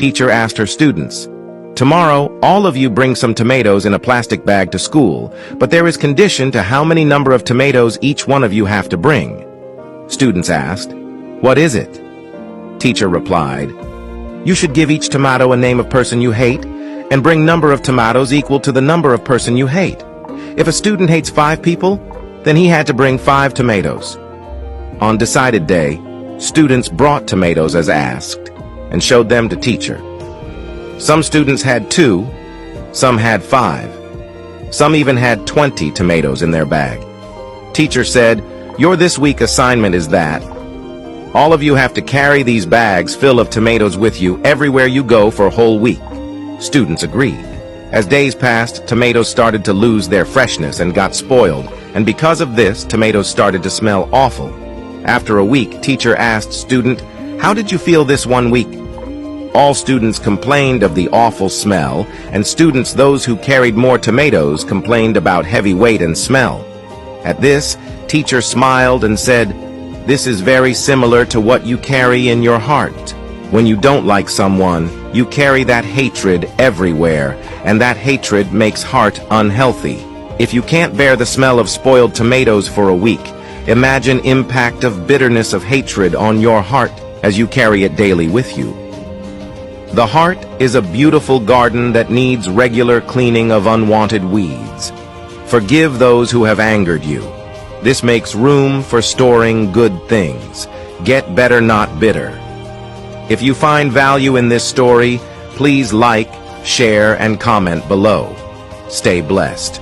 teacher asked her students, "Tomorrow, all of you bring some tomatoes in a plastic bag to school, but there is condition to how many number of tomatoes each one of you have to bring." Students asked, "What is it?" Teacher replied, "You should give each tomato a name of person you hate, and bring number of tomatoes equal to the number of person you hate. If a student hates 5 people, then he had to bring 5 tomatoes." On decided day, students brought tomatoes as asked, and showed them to teacher. Some students had 2, some had 5. Some even had 20 tomatoes in their bag. Teacher said, "Your this week assignment is that all of you have to carry these bags full of tomatoes with you everywhere you go for a whole week." Students agreed. As days passed, tomatoes started to lose their freshness and got spoiled, and because of this, tomatoes started to smell awful. After a week, teacher asked student, "How did you feel this one week?" All students complained of the awful smell, and students, those who carried more tomatoes, complained about heavy weight and smell. At this, teacher smiled and said, "This is very similar to what you carry in your heart. When you don't like someone, you carry that hatred everywhere, and that hatred makes heart unhealthy. If you can't bear the smell of spoiled tomatoes for a week, imagine impact of bitterness of hatred on your heart as you carry it daily with you." The heart is a beautiful garden that needs regular cleaning of unwanted weeds. Forgive those who have angered you. This makes room for storing good things. Get better, not bitter. If you find value in this story, please like, share, and comment below. Stay blessed.